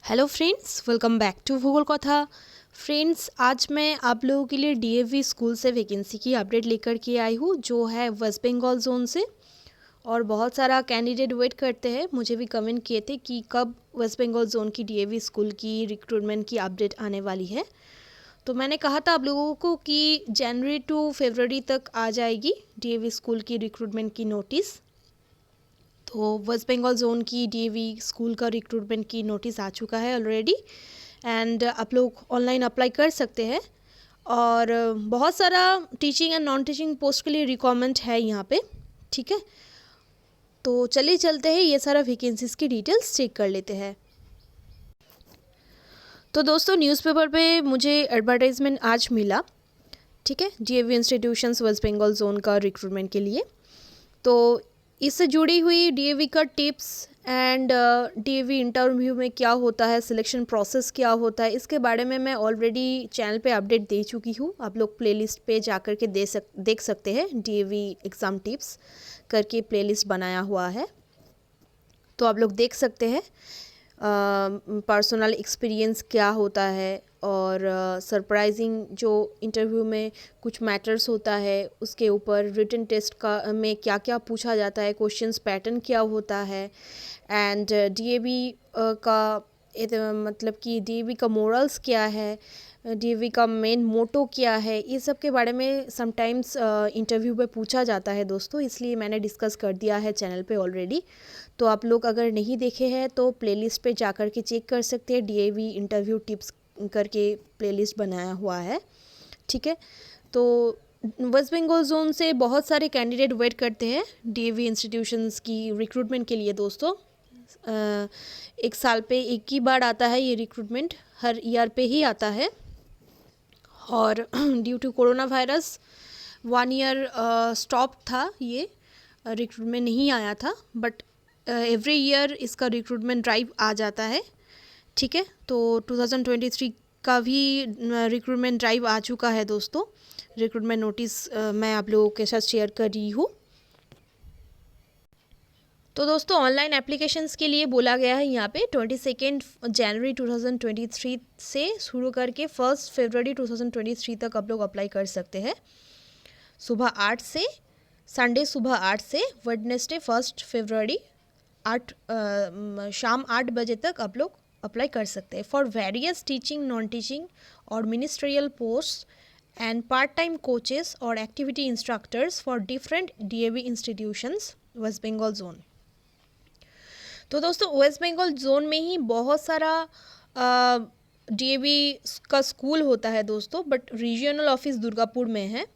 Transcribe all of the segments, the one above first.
Hello friends, welcome back to Bhugol Katha. Friends, आज मैं आप लोगों के लिए डीएवी स्कूल से वैकेंसी की अपडेट लेकर के आई हूँ, जो है वेस्ट बंगाल जोन से। और बहुत सारा कैंडिडेट वेट करते हैं, मुझे भी कमेंट किए थे कि कब वेस्ट बंगाल जोन की डीएवी स्कूल की रिक्रूटमेंट की अपडेट आने वाली है। तो मैंने कहा था आप लोगों को कि जनवरी टू फरवरी तक आ जाएगी डीएवी स्कूल की रिक्रूटमेंट की नोटिस। तो वेस्ट बंगाल जोन की डीएवी स्कूल का रिक्रूटमेंट की नोटिस आ चुका है ऑलरेडी, एंड आप लोग ऑनलाइन अप्लाई कर सकते हैं। और बहुत सारा teaching and non teaching post के लिए रिक्वायरमेंट है यहाँ पे, ठीक है। तो चलिए चलते हैं, ये सारा वैकेंसीज की डिटेल्स चेक कर लेते हैं। तो दोस्तों, न्यूज़पेपर पे मुझे एडवर्टाइजमेंट आज मिला, ठीक है, DAV institutions West Bengal zone का रिक्रूटमेंट के लिए। तो इससे जुड़ी हुई डीएवी का टिप्स एंड डीएवी इंटरव्यू में क्या होता है, सिलेक्शन प्रोसेस क्या होता है, इसके बारे में मैं ऑलरेडी चैनल पे अपडेट दे चुकी हूँ। आप लोग प्लेलिस्ट पे जाकर के देख सकते हैं। डीएवी एग्ज़ाम टिप्स करके प्लेलिस्ट बनाया हुआ है, तो आप लोग देख सकते हैं पर्सनल एक्सपीरियंस क्या होता है, और सरप्राइजिंग जो इंटरव्यू में कुछ मैटर्स होता है उसके ऊपर रिटन टेस्ट का में क्या क्या पूछा जाता है, क्वेश्चंस पैटर्न क्या होता है, एंड डीएवी का मतलब कि डीएवी का मोरल्स क्या है, डीएवी का मेन मोटो क्या है, ये सब के बारे में समटाइम्स इंटरव्यू पे पूछा जाता है दोस्तों, इसलिए मैंने डिस्कस कर दिया है चैनल पे ऑलरेडी। तो आप लोग अगर नहीं देखे हैं तो प्लेलिस्ट पे जाकर के चेक कर सकते हैं। डीएवी इंटरव्यू टिप्स करके प्लेलिस्ट बनाया हुआ है, ठीक है। तो वेस्ट बंगाल जोन से बहुत सारे कैंडिडेट वेट करते हैं डीएवी इंस्टीट्यूशंस की रिक्रूटमेंट के लिए दोस्तों। एक साल पे एक ही बार आता है ये रिक्रूटमेंट, हर ईयर पे ही आता है। और due to corona virus 1 year stop था, ये रिक्रूटमेंट नहीं आया था, बट एवरी ईयर इसका रिक्रूटमेंट ड्राइव आ जाता है, ठीक है। तो 2023 का भी रिक्रूटमेंट ड्राइव आ चुका है दोस्तों। रिक्रूटमेंट नोटिस मैं आप लोगों के साथ शेयर कर रही हूँ। तो दोस्तों, ऑनलाइन एप्लीकेशंस के लिए बोला गया है यहाँ पे 22 जनवरी 2023 से शुरू करके 1 फरवरी 2023 तक आप लोग अप्लाई कर सकते हैं। सुबह 8 से संडे सुबह 8 से वेडनेसडे 1 फरवरी शाम 8 बजे तक आप लोग अप्लाई कर सकते हैं for various teaching, non teaching और ministerial post and part time coaches और activity instructors for different DAV institutions West Bengal zone. तो दोस्तों, वेस्ट बंगाल जोन में ही बहुत सारा डीएवी का स्कूल होता है दोस्तों, बट रीजनल ऑफिस दुर्गापुर में है।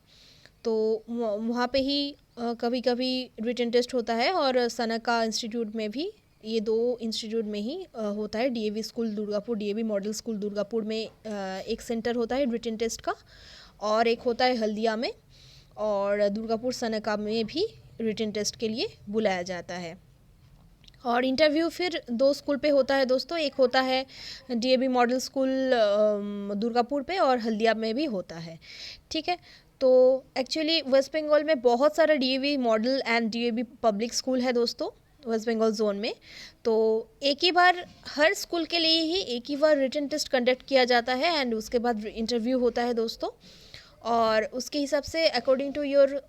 तो वहाँ पे ही कभी कभी रिटन टेस्ट होता है, और सनका इंस्टीट्यूट में भी, ये 2 इंस्टीट्यूट में ही होता है। DAV school Durgapur, DAV model school Durgapur में एक सेंटर होता है रिटन टेस्ट का, और एक होता है हल्दिया में, और दुर्गापुर सनका में भी रिटन टेस्ट के लिए बुलाया जाता है। और इंटरव्यू फिर 2 स्कूल पे होता है दोस्तों, एक होता है डीएवी मॉडल स्कूल दुर्गापुर पे, और हल्दिया में भी होता है, ठीक है। तो एक्चुअली वेस्ट बंगाल में बहुत सारा DAV model and DAV public school है दोस्तों वेस्ट बंगाल जोन में। तो एक ही बार हर स्कूल के लिए ही एक ही बार रिटन टेस्ट कंडक्ट किया जाता है, एंड उसके बाद इंटरव्यू होता है दोस्तों। और उसके हिसाब से अकॉर्डिंग टू योर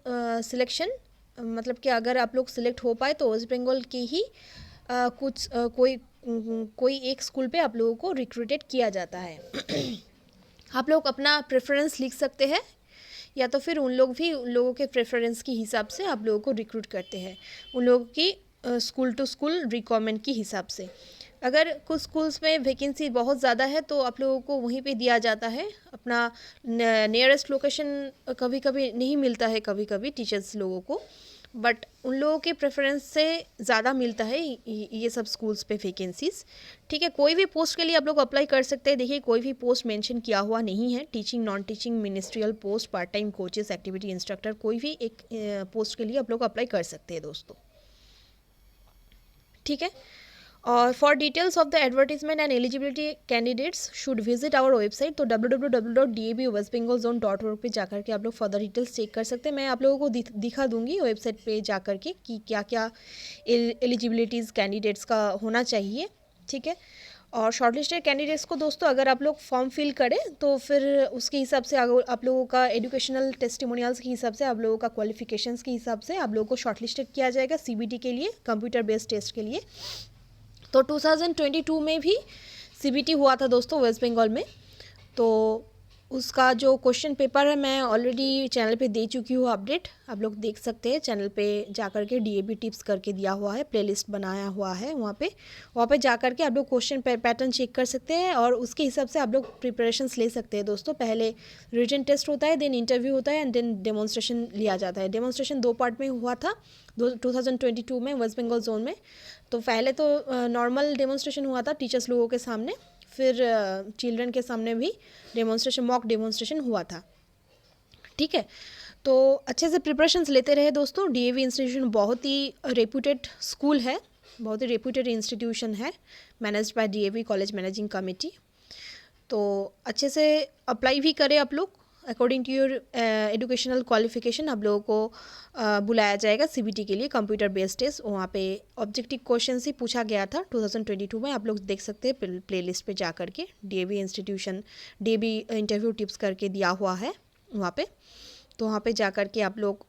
सिलेक्शन, मतलब कि अगर आप लोग सिलेक्ट हो पाए तो वेस्ट बंगाल के ही कोई एक स्कूल पे आप लोगों को रिक्रूटेड किया जाता है। आप लोग अपना प्रेफरेंस लिख सकते हैं, या तो फिर उन लोगों के प्रेफरेंस के हिसाब से आप लोगों को रिक्रूट करते हैं, उन लोगों की स्कूल टू स्कूल रिक्वायरमेंट के हिसाब से। अगर कुछ स्कूल्स में वैकेंसी बहुत ज़्यादा है तो आप लोगों को वहीं पे दिया जाता है अपना नियरेस्ट लोकेशन। कभी कभी नहीं मिलता है, कभी कभी टीचर्स लोगों को, बट उन लोगों के प्रेफरेंस से ज़्यादा मिलता है ये सब स्कूल्स पे वैकेंसीज, ठीक है। कोई भी पोस्ट के लिए आप लोग अप्लाई कर सकते हैं। देखिए, कोई भी पोस्ट मेंशन किया हुआ नहीं है, teaching, non teaching, ministerial post, part time coaches, activity instructor, कोई भी एक पोस्ट के लिए आप लोग अप्लाई कर सकते हैं दोस्तों, ठीक है। और for details of the advertisement and eligibility candidates should visit our website. तो www.dabwestbengalzone.org पे जाकर के आप लोग फर्दर डिटेल्स चेक कर सकते हैं। मैं आप लोगों को दिखा दूंगी वेबसाइट पे जाकर के कि क्या क्या एलिजिबिलिटीज़ कैंडिडेट्स का होना चाहिए, ठीक है। और शॉर्टलिस्टेड कैंडिडेट्स को दोस्तों अगर आप लोग फॉर्म फिल करें तो फिर उसके हिसाब से आप लोगों का एजुकेशनल टेस्टिमोनियल्स के हिसाब से, आप लोगों का क्वालिफिकेशंस के हिसाब से आप लोगों को शॉर्टलिस्टेड किया जाएगा सीबीटी के लिए, कंप्यूटर बेस्ड टेस्ट के लिए। तो 2022 में भी सीबीटी हुआ था दोस्तों वेस्ट बंगाल में। तो उसका जो क्वेश्चन पेपर है मैं ऑलरेडी चैनल पे दे चुकी हूँ अपडेट, आप लोग देख सकते हैं चैनल पे जा कर के, डीएवी टिप्स करके दिया हुआ है, प्लेलिस्ट बनाया हुआ है वहाँ पे जा कर के आप लोग क्वेश्चन पैटर्न चेक कर सकते हैं और उसके हिसाब से आप लोग प्रिपरेशंस ले सकते हैं दोस्तों। पहले रिटन टेस्ट होता है, देन इंटरव्यू होता है एंड देन डेमोन्स्ट्रेशन लिया जाता है। डेमोन्स्ट्रेशन 2 पार्ट में हुआ था 2022 में वेस्ट बंगाल जोन में। तो पहले तो नॉर्मल डेमोन्स्ट्रेशन हुआ था टीचर्स लोगों के सामने, फिर चिल्ड्रन के सामने भी डेमोन्स्ट्रेशन, मॉक डेमोन्स्ट्रेशन हुआ था। ठीक है, तो अच्छे से प्रिपरेशंस लेते रहे दोस्तों। डीएवी इंस्टीट्यूशन बहुत ही रेप्यूटेड स्कूल है, बहुत ही रेप्यूटेड इंस्टीट्यूशन है, managed by DAV college managing committee. तो अच्छे से अप्लाई भी करें आप लोग, according to your educational qualification आप लोगों को बुलाया जाएगा सीबीटी के लिए, कंप्यूटर बेस्ड टेस्ट। वहाँ पे ऑब्जेक्टिव क्वेश्चन ही पूछा गया था 2022 में, आप लोग देख सकते हैं प्लेलिस्ट पे जा कर के। DAV institution DAV interview tips करके दिया हुआ है वहाँ पे, तो वहाँ पे जा कर के आप लोग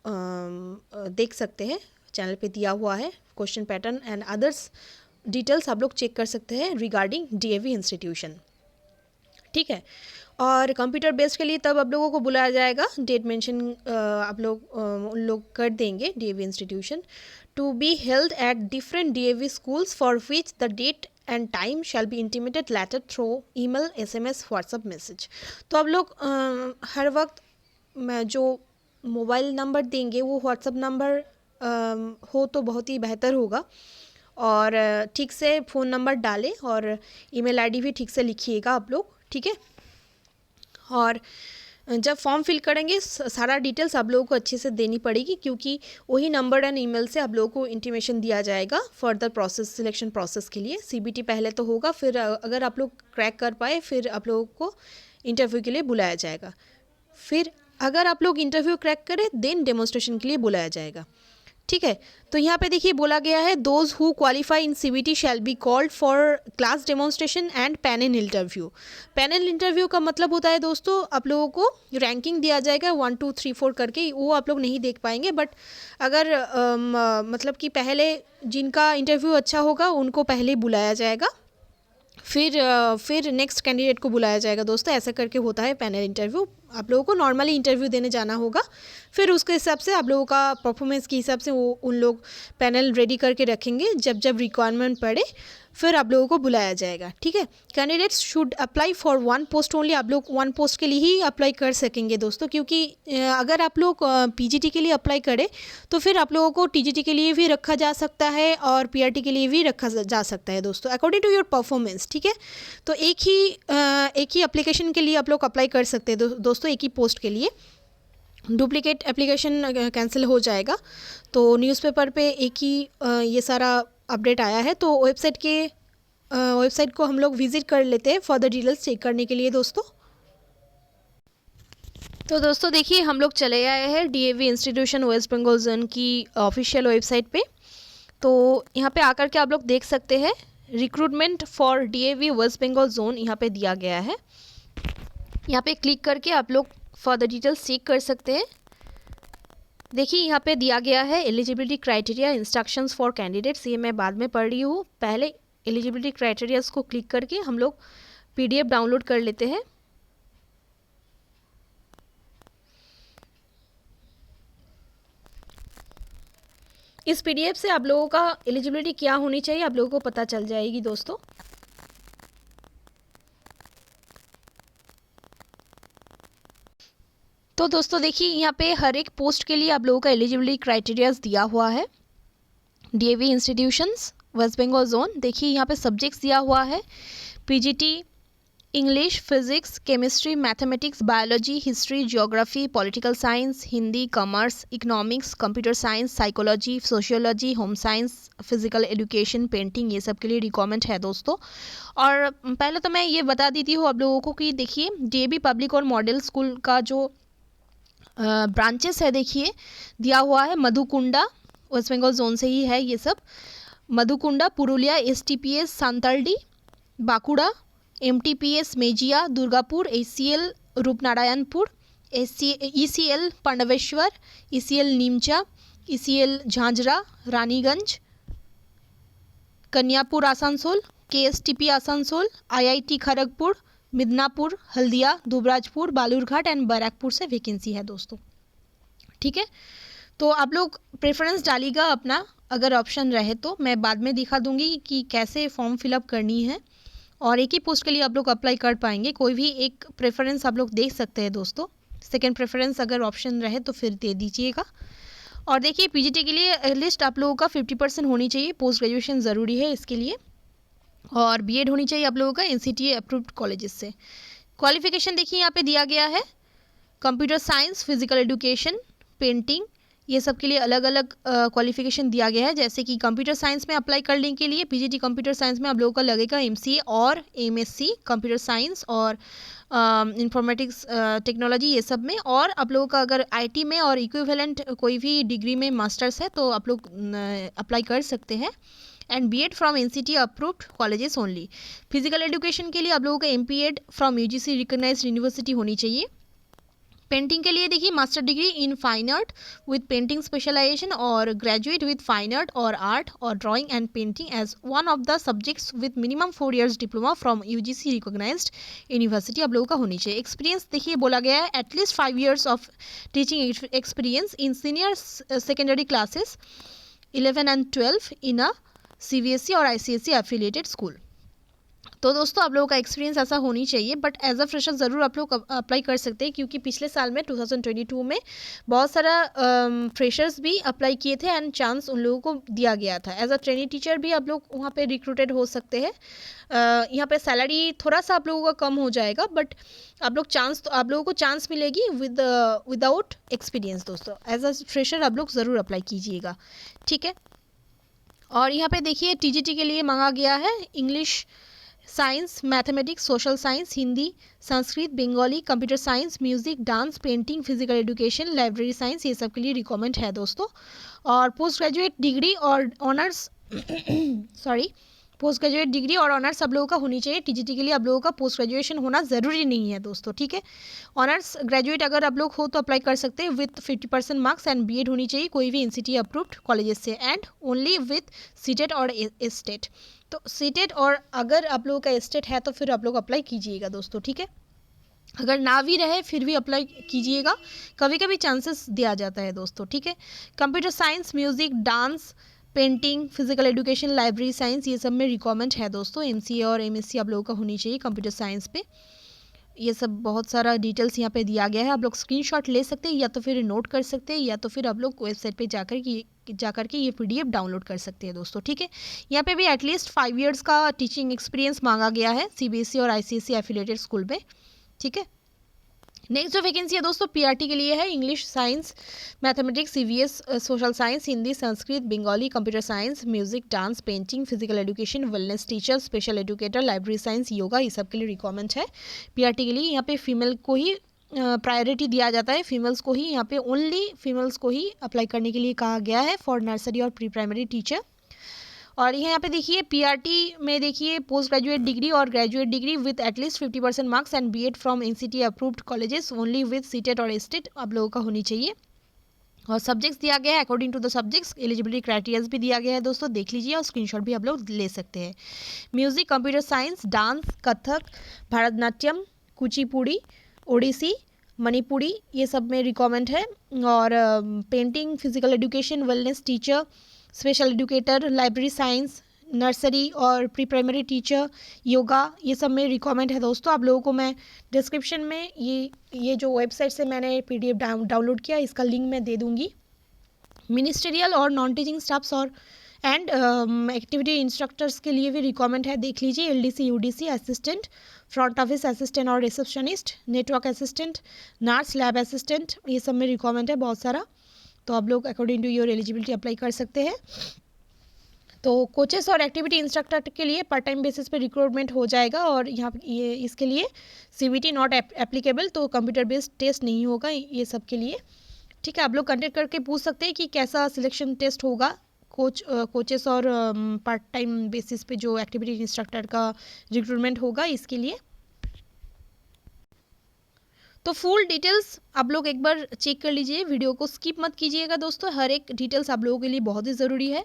देख सकते हैं, चैनल पे दिया हुआ है question pattern and others details आप लोग चेक कर सकते हैं रिगार्डिंग डीएवी इंस्टीट्यूशन। ठीक है, और कंप्यूटर बेस्ड के लिए तब आप लोगों को बुलाया जाएगा, डेट मेंशन आप लोग उन लोग कर देंगे। DAV institution to be held at different DAV schools for which the date and time shall be intimated letter through email, SMS, WhatsApp message. तो आप लोग हर वक्त जो मोबाइल नंबर देंगे वो व्हाट्सएप नंबर हो तो बहुत ही बेहतर होगा, और ठीक से फ़ोन नंबर डालें और ईमेल आईडी भी ठीक से लिखिएगा आप लोग। ठीक है, और जब फॉर्म फिल करेंगे सारा डिटेल्स आप लोगों को अच्छे से देनी पड़ेगी, क्योंकि वही नंबर एंड ईमेल से आप लोगों को इंटीमेशन दिया जाएगा फर्दर प्रोसेस, सिलेक्शन प्रोसेस के लिए। सीबीटी पहले तो होगा, फिर अगर आप लोग क्रैक कर पाए फिर आप लोगों को इंटरव्यू के लिए बुलाया जाएगा। फिर अगर आप लोग इंटरव्यू क्रैक करें देन डेमोन्स्ट्रेशन के लिए बुलाया जाएगा। ठीक है, तो यहाँ पे देखिए बोला गया है those who qualify in CBT shall be called for class demonstration and panel interview. Panel interview का मतलब होता है दोस्तों आप लोगों को रैंकिंग दिया जाएगा 1 2 3 4 करके, वो आप लोग नहीं देख पाएंगे, बट अगर मतलब कि पहले जिनका इंटरव्यू अच्छा होगा उनको पहले बुलाया जाएगा, फिर नेक्स्ट कैंडिडेट को बुलाया जाएगा दोस्तों। ऐसा करके होता है पैनल इंटरव्यू। आप लोगों को नॉर्मली इंटरव्यू देने जाना होगा, फिर उसके हिसाब से आप लोगों का परफॉर्मेंस के हिसाब से वो उन लोग पैनल रेडी करके रखेंगे, जब जब रिक्वायरमेंट पड़े फिर आप लोगों को बुलाया जाएगा। ठीक है, candidates should apply for 1 post only. आप लोग 1 पोस्ट के लिए ही अप्लाई कर सकेंगे दोस्तों, क्योंकि अगर आप लोग पीजीटी के लिए अप्लाई करें तो फिर आप लोगों को टीजीटी के लिए भी रखा जा सकता है और पीआरटी के लिए भी रखा जा सकता है दोस्तों, अकॉर्डिंग टू योर परफॉर्मेंस। ठीक है, तो एक ही एप्लीकेशन के लिए आप लोग अप्लाई कर सकते हैं दोस्तों, एक ही पोस्ट के लिए। डुप्लीकेट एप्लीकेशन कैंसिल हो जाएगा। तो न्यूज़पेपर पे एक ही ये सारा अपडेट आया है, तो वेबसाइट को हम लोग विज़िट कर लेते हैं फर्दर डिटेल्स चेक करने के लिए दोस्तों। तो दोस्तों देखिए हम लोग चले आए हैं DAV institution West Bengal zone की ऑफिशियल वेबसाइट पे। तो यहाँ पे आकर के आप लोग देख सकते हैं recruitment for DAV West Bengal zone यहाँ पे दिया गया है। यहाँ पे क्लिक करके आप लोग फर्दर डिटेल्स चेक कर सकते हैं। देखिए यहाँ पे दिया गया है eligibility criteria, instructions for candidates, ये मैं बाद में पढ़ रही हूँ। पहले एलिजिबिलिटी क्राइटेरियाज को क्लिक करके हम लोग पीडीएफ डाउनलोड कर लेते हैं। इस पीडीएफ से आप लोगों का एलिजिबिलिटी क्या होनी चाहिए आप लोगों को पता चल जाएगी दोस्तों। तो दोस्तों देखिए यहाँ पे हर एक पोस्ट के लिए आप लोगों का एलिजिबिलिटी क्राइटेरियाज दिया हुआ है। DAV institutions West Bengal zone, देखिए यहाँ पे सब्जेक्ट्स दिया हुआ है PGT English, physics, chemistry, mathematics, biology, history, geography, political science, Hindi, commerce, economics, computer science, psychology, sociology, home science, physical education, painting, ये सब के लिए रिक्वायरमेंट है दोस्तों। और पहले तो मैं ये बता देती हूँ आप लोगों को कि देखिए डीएवी पब्लिक और मॉडल स्कूल का जो ब्रांचेस है देखिए दिया हुआ है मधुकुंडा, वेस्ट बंगाल जोन से ही है ये सब, Madhukunda, Purulia, STPS, Santaldih, Bankura, MTPS Mejia Durgapur, ACL Rupnarayanpur, ECL Pandaveswar, ECL Nimcha, ECL Jhanjra Raniganj, Kanyapur Asansol, KSTP Asansol, IIT Kharagpur, Midnapore, Haldia, Dubrajpur, Balurghat and Barrackpore से वैकेंसी है दोस्तों। ठीक है, तो आप लोग प्रेफरेंस डालिएगा अपना, अगर ऑप्शन रहे तो। मैं बाद में दिखा दूंगी कि कैसे फॉर्म फिलअप करनी है, और एक ही पोस्ट के लिए आप लोग अप्लाई कर पाएंगे। कोई भी एक प्रेफरेंस आप लोग देख सकते हैं दोस्तों। सेकेंड प्रेफरेंस अगर ऑप्शन रहे तो फिर दे दीजिएगा। और देखिए PGT के लिए एटलीस्ट आप लोगों का 50% होनी चाहिए, पोस्ट ग्रेजुएशन ज़रूरी है इसके लिए, और BEd होनी चाहिए आप लोगों का NCTA अप्रूव्ड कॉलेजेस से। क्वालिफिकेशन देखिए यहाँ पे दिया गया है, computer science, physical education, painting, ये सब के लिए अलग अलग क्वालिफिकेशन दिया गया है। जैसे कि कंप्यूटर साइंस में अप्लाई करने के लिए PGT कंप्यूटर साइंस में आप लोगों का लगेगा MCA और MSc कंप्यूटर साइंस और इंफॉर्मेटिक्स टेक्नोलॉजी, ये सब में। और आप लोगों का अगर IT में और इक्विवेलेंट कोई भी डिग्री में मास्टर्स है तो आप लोग अप्लाई कर सकते हैं। And BEd from NCTA approved colleges only. Physical education के लिए आप लोगों का MPEd from UGC recognised university होनी चाहिए। पेंटिंग के लिए देखिए master degree in fine art with painting specialisation, और ग्रेजुएट विद फाइन आर्ट और आर्ट और drawing and painting as one of the subjects with minimum 4 years diploma from UGC recognised university आप लोगों का होनी चाहिए। एक्सपीरियंस देखिए बोला गया है at least 5 years of teaching experience in senior secondary classes 11 and 12 in a CBSE और ICSE एफिलिएटेड स्कूल। तो दोस्तों आप लोगों का एक्सपीरियंस ऐसा होनी चाहिए, बट एज अ फ्रेशर ज़रूर आप लोग अप्लाई कर सकते हैं, क्योंकि पिछले साल में 2022 में बहुत सारा फ्रेशर्स भी अप्लाई किए थे एंड चांस उन लोगों को दिया गया था। एज अ ट्रेनिंग टीचर भी आप लोग वहाँ पे रिक्रूटेड हो सकते हैं। यहाँ पे सैलरी थोड़ा सा आप लोगों का कम हो जाएगा, बट आप लोगों को चांस मिलेगी विदाउट एक्सपीरियंस दोस्तों। एज अ फ्रेशर आप लोग ज़रूर अप्लाई कीजिएगा, ठीक है। और यहाँ पे देखिए TGT के लिए मांगा गया है English, science, mathematics, social science, Hindi, Sanskrit, Bengali, computer science, music, dance, painting, physical education, library science, ये सब के लिए रिक्वायरमेंट है दोस्तों। और पोस्ट ग्रेजुएट डिग्री और ऑनर्स पोस्ट ग्रेजुएट डिग्री और ऑनर्स सब लोगों का होनी चाहिए। TGT के लिए आप लोगों का पोस्ट ग्रेजुएशन होना ज़रूरी नहीं है दोस्तों, ठीक है। ऑनर्स ग्रेजुएट अगर आप लोग हो तो अप्लाई कर सकते हैं विथ 50% मार्क्स, एंड BEd होनी चाहिए कोई भी NCTA अप्रूव्ड कॉलेजेस से, एंड ओनली विथ सीटेट और स्टेट। तो सीटेट और अगर आप लोगों का स्टेट है तो फिर आप लोग अप्लाई कीजिएगा दोस्तों, ठीक है। अगर ना भी रहे फिर भी अप्लाई कीजिएगा, कभी कभी चांसेस दिया जाता है दोस्तों, ठीक है। Computer science, music, dance, painting, physical education, library science, ये सब में रिक्वायरमेंट है दोस्तों। MCA और MSc आप लोगों का होनी चाहिए कंप्यूटर साइंस पे। ये सब बहुत सारा डिटेल्स यहाँ पे दिया गया है, आप लोग स्क्रीनशॉट ले सकते हैं, या तो फिर नोट कर सकते हैं, या तो फिर आप लोग वेबसाइट पे जाकर के ये PDF डाउनलोड कर सकते हैं दोस्तों, ठीक है। यहाँ पे भी एटलीस्ट 5 years का टीचिंग एक्सपीरियंस मांगा गया है CBSE और ICSE एफिलिएटेड स्कूल में, ठीक है। नेक्स्ट जो वैकेंसी है दोस्तों PRT के लिए है English, science, mathematics, CVS, social science, Hindi, Sanskrit, Bengali, computer science, music, dance, painting, physical education, wellness teacher, special educator, library science, yoga, ये सब के लिए रिक्वायरमेंट है PRT के लिए। यहाँ पे फीमेल को ही प्रायोरिटी दिया जाता है, फीमेल्स को ही, यहाँ पे ओनली फीमेल्स को ही अप्लाई करने के लिए कहा गया है फॉर नर्सरी और प्री प्राइमरी टीचर। और यहाँ पे देखिए PRT में देखिए पोस्ट ग्रेजुएट डिग्री और graduate degree with at least 50% marks, and BEd from NCTA approved colleges only with CTET और स्टेट आप लोगों का होनी चाहिए। और सब्जेक्ट्स दिया गया है according to the subjects, eligibility criterias भी दिया गया है दोस्तों, देख लीजिए और स्क्रीनशॉट भी आप लोग ले सकते हैं। Music, computer science, dance, Kathak, Bharatanatyam, Kuchipudi, Odissi, Manipuri, ये सब में रिक्वायरमेंट है। और painting, physical education, wellness teacher, special educator, library science, nursery और प्री प्राइमरी टीचर, योगा, ये सब में रिक्वायरमेंट है दोस्तों। आप लोगों को मैं डिस्क्रिप्शन में ये जो वेबसाइट से मैंने PDF डाउनलोड किया इसका लिंक मैं दे दूँगी। मिनिस्ट्रियल और नॉन टीचिंग स्टाफ्स और एंड एक्टिविटी इंस्ट्रक्टर्स के लिए भी रिक्वायरमेंट है, देख लीजिए। LDC, UDC assistant, front office assistant और receptionist, network assistant, nurse, lab assistant, ये सब में रिक्वायरमेंट है बहुत सारा। तो आप लोग according to your eligibility apply कर सकते हैं। तो कोचेस और एक्टिविटी इंस्ट्रक्टर के लिए पार्ट टाइम बेसिस पे रिक्रूटमेंट हो जाएगा, और यहाँ ये इसके लिए CBT नॉट एप्लीकेबल, तो कंप्यूटर बेस्ड टेस्ट नहीं होगा ये सब के लिए, ठीक है। आप लोग कंटेक्ट करके पूछ सकते हैं कि कैसा सिलेक्शन टेस्ट होगा, कोचेस और पार्ट टाइम बेसिस पे जो एक्टिविटी इंस्ट्रक्टर का रिक्रूटमेंट होगा इसके लिए। तो फुल डिटेल्स आप लोग एक बार चेक कर लीजिए, वीडियो को स्किप मत कीजिएगा दोस्तों, हर एक डिटेल्स आप लोगों के लिए बहुत ही ज़रूरी है।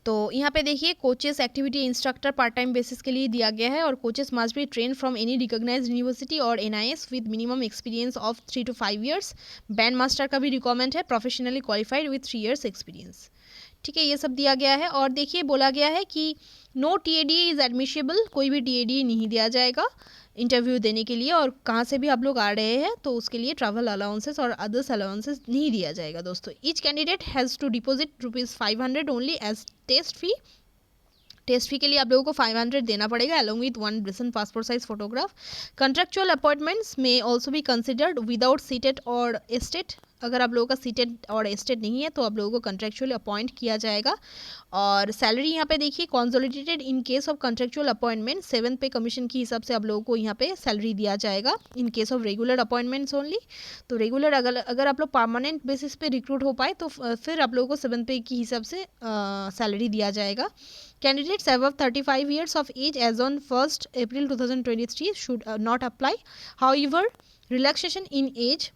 तो यहाँ पे देखिए coaches activity instructor part time basis के लिए दिया गया है, और coaches must be train from any recognised university और NIS with minimum experience of 3 to 5 years. Band master का भी रिक्वायरमेंट है, professionally qualified with 3 years experience. ठीक है, ये सब दिया गया है। और देखिए बोला गया है कि नो TADA इज़ एडमिशेबल, कोई भी TADA नहीं दिया जाएगा इंटरव्यू देने के लिए, और कहाँ से भी आप लोग आ रहे हैं तो उसके लिए ट्रैवल अलाउंसेस और अदर्स अलाउंसेस नहीं दिया जाएगा दोस्तों। Each candidate has to deposit ₹500 only as test fee. Test fee के लिए आप लोगों को 500 देना पड़ेगा along with 1 recent passport size photograph. Contractual appointments में ऑल्सो भी कंसिडर्ड विदाउट सीटेड और एस्टेट। अगर आप लोगों का सीटेड और एस्टेट नहीं है तो आप लोगों को कंट्रेक्चुअली अपॉइंट किया जाएगा। और सैलरी यहाँ पे देखिए consolidated in case of contractual appointment 7 पे कमीशन के हिसाब से आप लोगों को यहाँ पे सैलरी दिया जाएगा in case of regular appointments only. तो रेगुलर अगर आप लोग परमानेंट बेसिस पे रिक्रूट हो पाए तो फिर आप लोगों को 7 पे के हिसाब से सैलरी दिया जाएगा। Candidates above 35 years of age as on 1st April 2023 should not apply. However, relaxation in age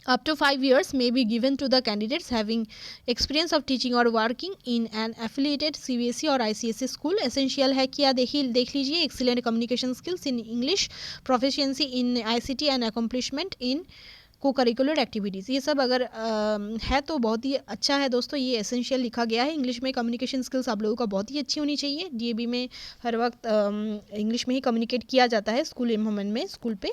up to 5 years may be given to the candidates having experience of teaching or working in an affiliated CBSE or ICSE school. Essential है क्या देख लीजिए, excellent communication skills in English, proficiency in ICT and accomplishment in को curricular activities, ये सब अगर है तो बहुत ही अच्छा है दोस्तों। ये एसेंशियल लिखा गया है। इंग्लिश में कम्युनिकेशन स्किल्स आप लोगों का बहुत ही अच्छी होनी चाहिए। DAB में हर वक्त इंग्लिश में ही कम्युनिकेट किया जाता है स्कूल एनवायरनमेंट में, स्कूल पे।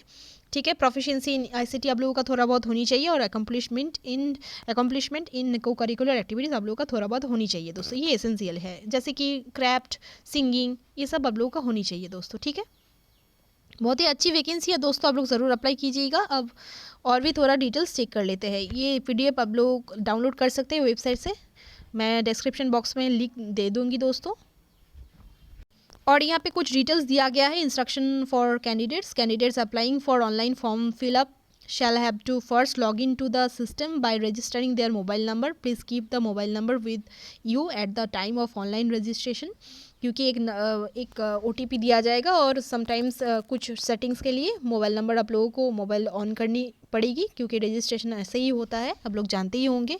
ठीक है, प्रोफिशिएंसी इन ICT आप लोगों का थोड़ा बहुत होनी चाहिए, और अकम्पलिशमेंट इन को करिकुलर एक्टिविटीज़ आप लोगों का थोड़ा बहुत होनी चाहिए दोस्तों। ये एसेंशियल है, जैसे कि क्राफ्ट, सिंगिंग, ये सब आप लोगों का होनी चाहिए दोस्तों। ठीक है, बहुत ही अच्छी वैकेंसी है दोस्तों, आप लोग ज़रूर अप्लाई कीजिएगा। अब और भी थोड़ा डिटेल्स चेक कर लेते हैं। ये PDF आप लोग डाउनलोड कर सकते हैं वेबसाइट से, मैं डिस्क्रिप्शन बॉक्स में लिंक दे दूँगी दोस्तों। और यहाँ पे कुछ डिटेल्स दिया गया है। Instruction for candidates applying for online form fill up shall have to first log in to the system by registering their mobile number. Please keep the mobile number with you at the time of online registration, क्योंकि एक OTP दिया जाएगा, और sometimes कुछ settings के लिए mobile number आप लोगों को मोबाइल ऑन करनी पड़ेगी, क्योंकि रजिस्ट्रेशन ऐसे ही होता है, आप लोग जानते ही होंगे।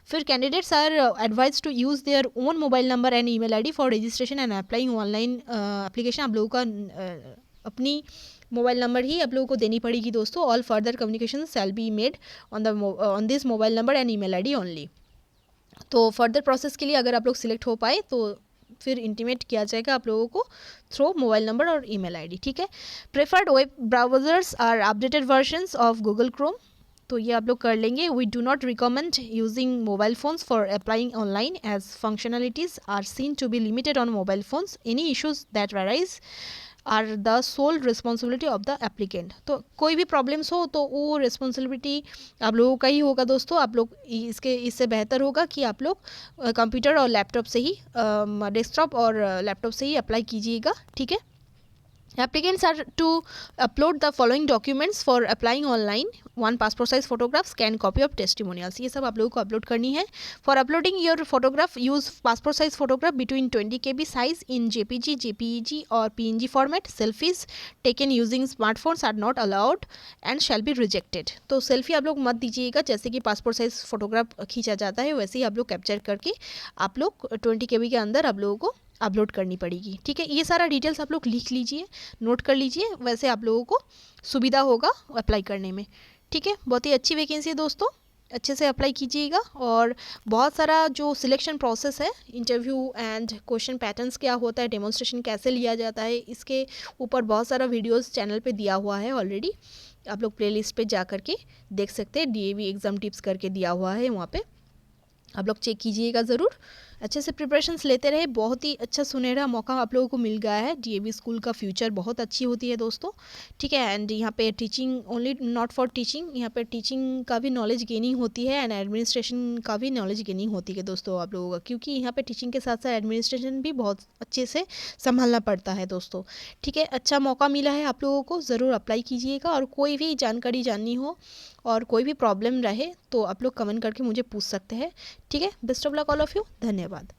फिर candidates are advise to use their own mobile number and email ID for registration and applying online application. आप लोगों का अपनी मोबाइल नंबर ही आप लोगों को देनी पड़ेगी दोस्तों। All further communication shall be made on this mobile number and email ID only. तो फर्दर प्रोसेस के लिए अगर आप लोग सिलेक्ट हो पाए तो फिर इंटीमेट किया जाएगा आप लोगों को थ्रू मोबाइल नंबर और email ID। ठीक है, preferred web browsers are updated versions of Google Chrome, तो ये आप लोग कर लेंगे। We do not recommend using mobile phones for applying online as functionalities are seen to be limited on mobile phones. Any issues that arise are the sole responsibility of the applicant. तो कोई भी problems हो तो वो responsibility आप लोगों का ही होगा दोस्तों। आप लोग इससे बेहतर होगा कि आप लोग कंप्यूटर और लैपटॉप से ही, डेस्कटॉप और लैपटॉप से ही अप्लाई कीजिएगा। ठीक है, applicants are to upload the following documents for applying online: 1 passport size photograph, scanned copy of testimonials। ये सब आप लोगों को अपलोड करनी है। For uploading your photograph, use passport size photograph between 20 KB size in JPG, JPEG और PNG format. Selfies taken using smartphones are not allowed and shall be rejected। तो selfie आप लोग मत दीजिएगा, जैसे कि पासपोर्ट साइज फोटोग्राफ खींचा जाता है वैसे ही आप लोग कैप्चर करके आप लोग 20 KB के अंदर आप लोगों को अपलोड करनी पड़ेगी। ठीक है, ये सारा डिटेल्स आप लोग लिख लीजिए, नोट कर लीजिए, वैसे आप लोगों को सुविधा होगा अप्लाई करने में। ठीक है, बहुत ही अच्छी वैकेंसी है दोस्तों, अच्छे से अप्लाई कीजिएगा। और बहुत सारा जो सिलेक्शन प्रोसेस है, इंटरव्यू एंड क्वेश्चन पैटर्न्स क्या होता है, डेमोन्स्ट्रेशन कैसे लिया जाता है, इसके ऊपर बहुत सारा वीडियोस चैनल पे दिया हुआ है ऑलरेडी। आप लोग प्लेलिस्ट पे जा कर के देख सकते हैं। DAV एग्ज़ाम टिप्स करके दिया हुआ है, वहाँ पे आप लोग चेक कीजिएगा ज़रूर। अच्छे से प्रिपरेशंस लेते रहे। बहुत ही अच्छा सुनहरा मौका आप लोगों को मिल गया है। डीएवी स्कूल का फ्यूचर बहुत अच्छी होती है दोस्तों, ठीक है। एंड यहाँ पे teaching only not for teaching, यहाँ पे टीचिंग का भी नॉलेज गेनिंग होती है एंड एडमिनिस्ट्रेशन का भी नॉलेज गेनिंग होती है दोस्तों आप लोगों का, क्योंकि यहाँ पे टीचिंग के साथ साथ एडमिनिस्ट्रेशन भी बहुत अच्छे से संभालना पड़ता है दोस्तों, ठीक है। अच्छा मौका मिला है आप लोगों को, ज़रूर अप्लाई कीजिएगा। और कोई भी जानकारी जाननी हो और कोई भी प्रॉब्लम रहे तो आप लोग कमेंट करके मुझे पूछ सकते हैं, ठीक है। Best of luck all of you, धन्यवाद।